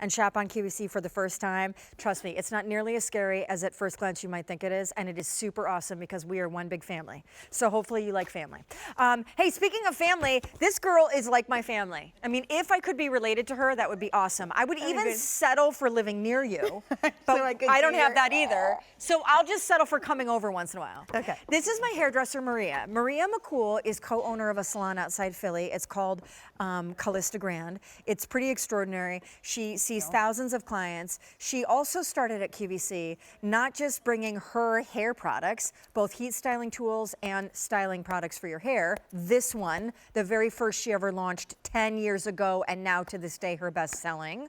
and shop on QVC for the first time, trust me, it's not nearly as scary as at first glance you might think it is, and it is super awesome because we are one big family. So hopefully you like family. Hey, speaking of family, this girl is like my family. I mean, if I could be related to her, that would be awesome. I would even settle for living near you, but So I don't have that either. So I'll just settle for coming over once in a while. Okay. This is my hairdresser, Maria. Maria McCool is co-owner of a salon outside Philly. It's called Calista Grand. It's pretty extraordinary. She sees thousands of clients. She also started at QVC, not just bringing her hair products, both heat styling tools and styling products for your hair. This one, the very first she ever launched 10 years ago, and now to this day her best selling.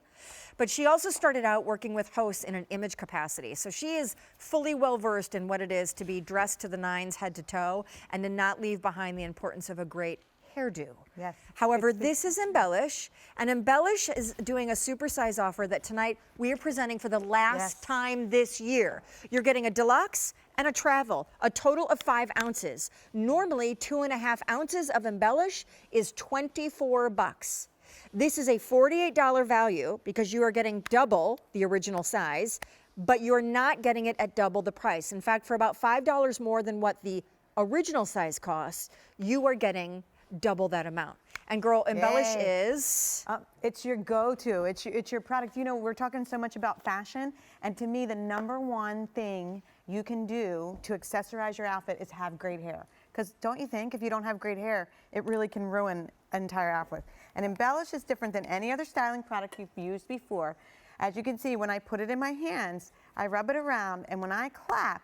But she also started out working with hosts in an image capacity. So she is fully well versed in what it is to be dressed to the nines head to toe and to not leave behind the importance of a great hairdo. Yes. However, this is Embellish, and Embellish is doing a supersize offer that tonight we are presenting for the last time this year. You're getting a deluxe and a travel, a total of 5 ounces. Normally, 2.5 ounces of Embellish is $24. This is a $48 value because you are getting double the original size, but you're not getting it at double the price. In fact, for about $5 more than what the original size costs, you are getting double that amount. And girl, Embellish is... it's your go-to. It's your product. You know, we're talking so much about fashion, and to me, the #1 thing you can do to accessorize your outfit is have great hair. Because don't you think if you don't have great hair, it really can ruin an entire outfit. And Embellish is different than any other styling product you've used before. As you can see, when I put it in my hands, I rub it around, and when I clap,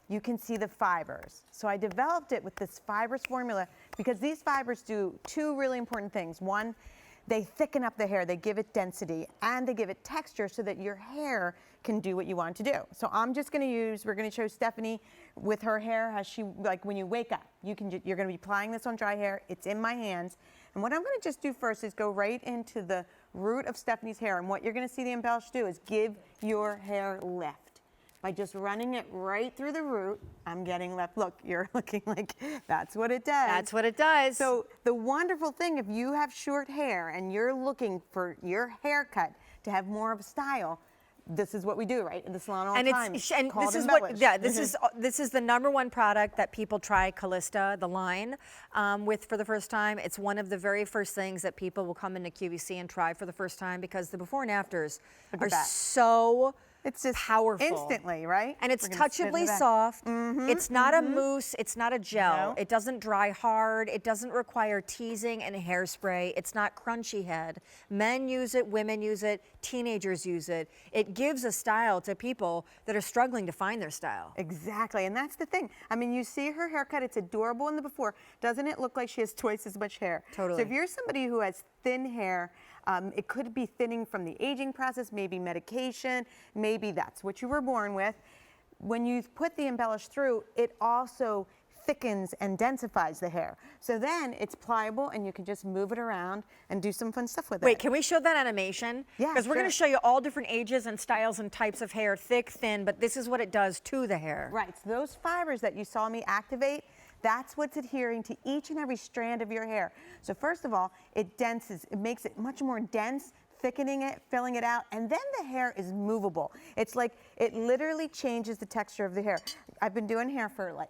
you can see the fibers. So I developed it with this fibers formula because these fibers do 2 really important things. One, they thicken up the hair, they give it density, and they give it texture so that your hair can do what you want it to do. So I'm just gonna we're gonna show Stephanie with her hair, how she, like when you wake up, you're gonna be applying this on dry hair, it's in my hands. And what I'm gonna just do first is go right into the root of Stephanie's hair, and what you're gonna see the Embellish do is give your hair lift. By just running it right through the root, I'm getting left. Look, you're looking like that's what it does. That's what it does. So the wonderful thing, if you have short hair and you're looking for your haircut to have more of a style, this is what we do, right? In the salon all the time. And called this is Embellish. what, yeah, this is the #1 product that people try Calista, the line, with for the first time. It's one of the very first things that people will come into QVC and try for the first time because the before and afters are so it's just powerful. Instantly, right? And it's touchably soft. It's not a mousse, it's not a gel. No. It doesn't dry hard. It doesn't require teasing and hairspray. It's not crunchy head. Men use it, women use it, teenagers use it. It gives a style to people that are struggling to find their style. Exactly, and that's the thing. I mean, you see her haircut, it's adorable in the before. Doesn't it look like she has twice as much hair? Totally. So if you're somebody who has thin hair, it could be thinning from the aging process, maybe medication, maybe that's what you were born with. When you put the Embellish through, it also thickens and densifies the hair. So then it's pliable and you can just move it around and do some fun stuff with it. Wait, can we show that animation? Yeah, because we're going to show you all different ages and styles and types of hair, thick, thin, but this is what it does to the hair. Right, so those fibers that you saw me activate, that's what's adhering to each and every strand of your hair. So first of all, it makes it much more dense, thickening it, filling it out, and then the hair is movable. It's like, it literally changes the texture of the hair. I've been doing hair for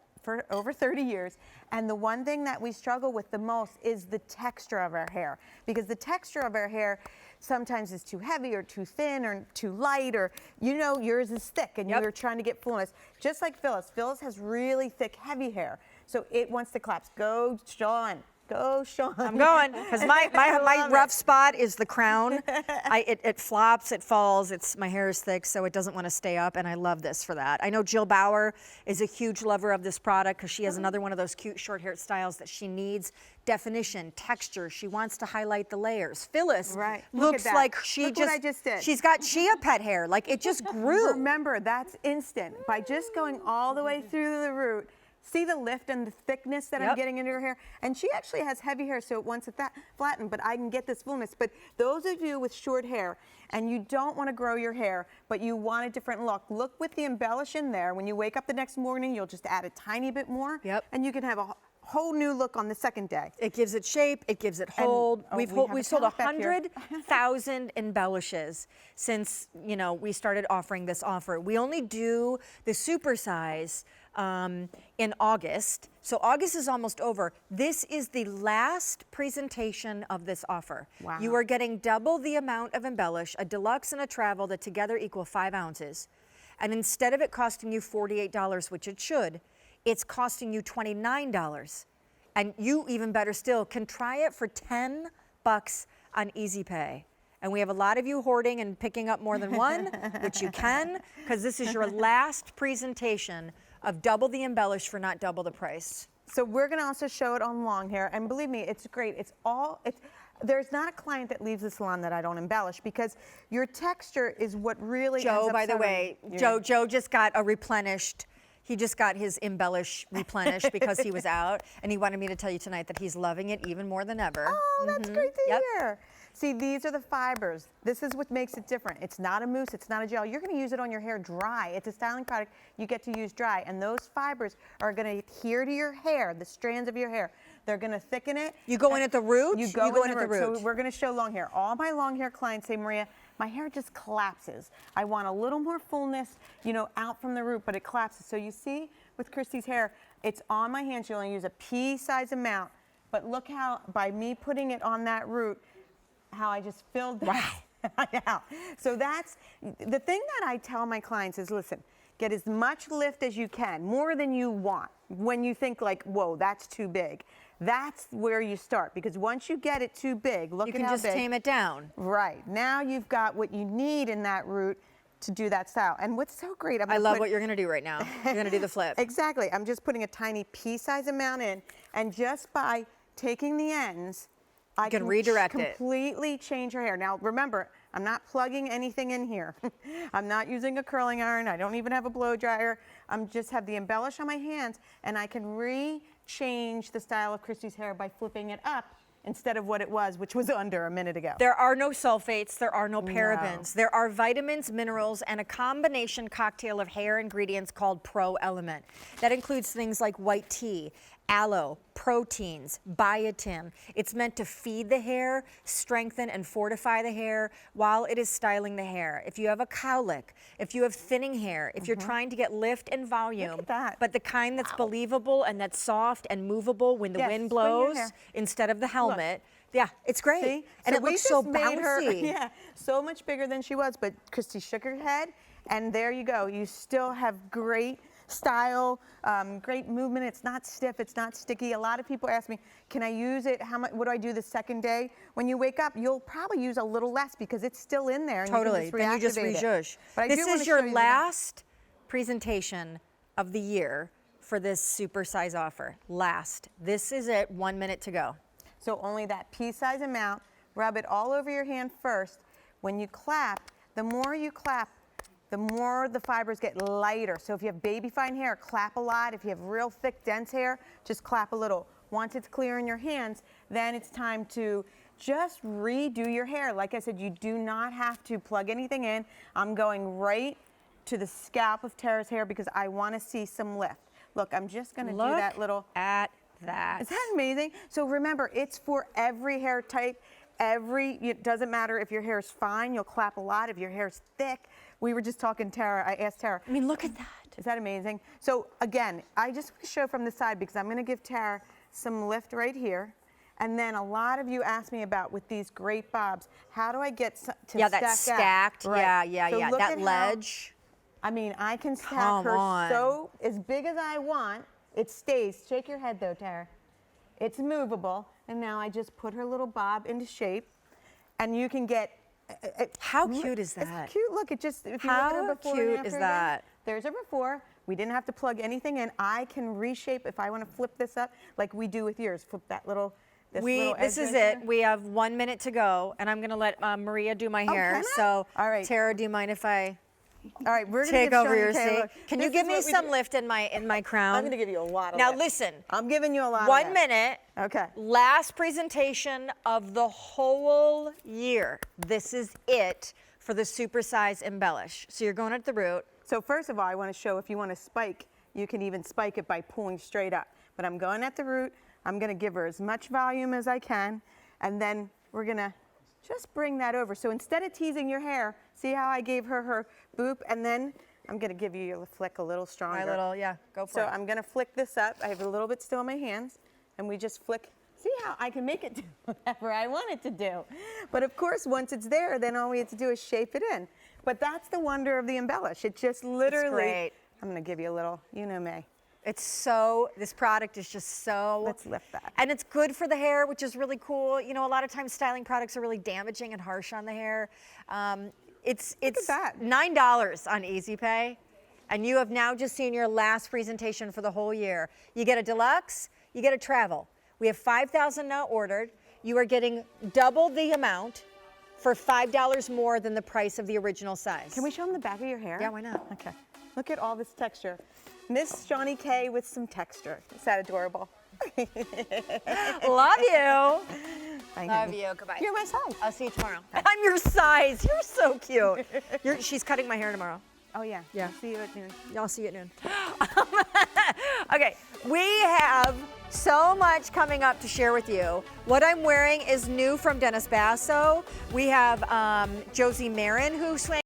over 30 years, and the one thing that we struggle with the most is the texture of our hair, because the texture of our hair sometimes is too heavy or too thin or too light, or you know yours is thick and you're trying to get fullness. Just like Phyllis. Phyllis has really thick, heavy hair, so it wants to collapse. Go, Sean. Go, Sean. I'm going, because my rough spot is the crown. It flops, it falls, my hair is thick, so it doesn't want to stay up, and I love this for that. I know Jill Bauer is a huge lover of this product because she has another one of those cute short hair styles that she needs definition, texture. She wants to highlight the layers. Phyllis looks like Look what I just did. She's got chia pet hair, like it just grew. Remember, that's instant. By just going all the way through the root, see the lift and the thickness that I'm getting into her hair? And she actually has heavy hair, so it wants it flattened, but I can get this fullness. But those of you with short hair, and you don't want to grow your hair, but you want a different look with the Embellish in there. When you wake up the next morning, you'll just add a tiny bit more, and you can have a whole new look on the second day. It gives it shape, it gives it hold. oh, We've we have a sold top back here. 100,000 embellishes since, you know, we started offering this offer. We only do the supersize in August. So August is almost over. This is the last presentation of this offer. Wow. You are getting double the amount of embellish, a deluxe and a travel that together equal 5 ounces. And instead of it costing you $48, which it should, it's costing you $29. And you, even better still, can try it for $10 on Easy Pay. And we have a lot of you hoarding and picking up more than one, which you can, because this is your last presentation of double the embellish for not double the price. So we're going to also show it on long hair, and believe me, it's great. There's not a client that leaves the salon that I don't embellish, because your texture is what really ends Joe, up by the selling way, your- Joe just got a replenished. He just got his embellish replenished because he was out, and he wanted me to tell you tonight that he's loving it even more than ever. Oh, that's great to Yep. hear. See, these are the fibers. This is what makes it different. It's not a mousse, it's not a gel. You're gonna use it on your hair dry. It's a styling product you get to use dry, and those fibers are gonna adhere to your hair, the strands of your hair. They're gonna thicken it. You go in at the root? You go in at the the root. So we're gonna show long hair. All my long hair clients say, Maria, my hair just collapses. I want a little more fullness, you know, out from the root, but it collapses. So you see with Christy's hair, it's on my hand. She'll only use a pea-size amount, but look how, by me putting it on that root, how I just filled that out. So that's, the thing that I tell my clients is, listen, get as much lift as you can, more than you want. When you think like, whoa, that's too big. That's where you start, because once you get it too big, look You at can how just big. tame it down. Right, now you've got what you need in that root to do that style. And what's so great, I love what you're gonna do right now. You're gonna do the flip. Exactly, I'm just putting a tiny pea-size amount in, and just by taking the ends, I can redirect it. completely change your hair. Now remember, I'm not plugging anything in here. I'm not using a curling iron. I don't even have a blow dryer. I'm just have the embellish on my hands, and I can change the style of Christy's hair by flipping it up instead of what it was, which was under a minute ago. There are no sulfates, there are no parabens. There are vitamins, minerals, and a combination cocktail of hair ingredients called Pro Element. That includes things like white tea, aloe, proteins, biotin. It's meant to feed the hair, strengthen and fortify the hair while it is styling the hair. If you have a cowlick, if you have thinning hair, if you're trying to get lift and volume, Look at that. but the kind that's believable and that's soft and movable when the Yes, wind swing your blows hair. instead of the helmet. Yeah, it's great. See? And it we looks so just made her, bouncy. yeah, so much bigger than she was, but Christy shook her head, and there you go. You still have great style, great movement. It's not stiff, it's not sticky. A lot of people ask me, can I use it? How much? What do I do the second day? When you wake up, you'll probably use a little less because it's still in there. And Totally. You can Then you just reactivate it. rezhuzh. But I do This wanna is show your you the- last presentation of the year for this super size offer. Last. This is it. 1 minute to go. So only that pea-size amount. Rub it all over your hand first. When you clap, the more you clap, the more the fibers get lighter. So if you have baby fine hair, clap a lot. If you have real thick, dense hair, just clap a little. Once it's clear in your hands, then it's time to just redo your hair. Like I said, you do not have to plug anything in. I'm going right to the scalp of Tara's hair because I want to see some lift. Look, I'm just going to do that little. at that. Is that amazing? So remember, it's for every hair type. It doesn't matter if your hair is fine, you'll clap a lot. If your hair is thick, we were just talking, Tara, I asked Tara. I mean, look at that. Is that amazing? So again, I just want to show from the side because I'm going to give Tara some lift right here. And then a lot of you asked me about with these great bobs, how do I get to Yeah, stack that's out? stacked. Right. Yeah. So look That at how- ledge. I mean, I can stack Come her on. so as big as I want. It stays. Shake your head though, Tara. It's movable. And now I just put her little bob into shape. And you can get. How cute is that? It's cute. Look, it just. If you How look at her before cute and after is again, that? there's her before. We didn't have to plug anything in. I can reshape if I want to flip this up like we do with yours. Flip that little. This is it. We have 1 minute to go, and I'm going to let Maria do my hair. can I? So, All right. Tara, do you mind if I All right, we're gonna take give over Shoni your Kay a seat? look. Can This you give is me what we some do. lift in my crown? I'm going to give you a lot of Now lift. listen. I'm giving you a lot. 1 of lift. minute. Okay. Last presentation of the whole year. This is it for the supersize embellish. So you're going at the root. So first of all, I want to show if you want to spike, you can even spike it by pulling straight up. but I'm going at the root. I'm gonna give her as much volume as I can, and then we're gonna just bring that over. So instead of teasing your hair, see how I gave her her boop, and then I'm gonna give you your flick a little stronger. My little, yeah, go for So it. I'm gonna flick this up. I have a little bit still in my hands, and we just flick. See how I can make it do whatever I want it to do. But of course, once it's there, then all we have to do is shape it in. But that's the wonder of the Embellish. It just literally, great. I'm gonna give you a little, you know me. It's so, this product is just so. Let's lift that. And it's good for the hair, which is really cool. You know, a lot of times styling products are really damaging and harsh on the hair. It's that. $9 on Easy Pay, and you have now just seen your last presentation for the whole year. You get a deluxe, you get a travel. We have 5,000 now ordered. You are getting double the amount for $5 more than the price of the original size. Can we show them the back of your hair? Yeah, why not? Okay. Look at all this texture. Miss Johnny K with some texture. Is that adorable? Love you. Bye, Love honey. you. Goodbye. You're my size. I'll see you tomorrow. I'm your size. You're so cute. She's cutting my hair tomorrow. Oh, yeah. Yeah. See you at noon. Y'all see you at noon. Okay, we have so much coming up to share with you. What I'm wearing is new from Dennis Basso. We have Josie Marin who swam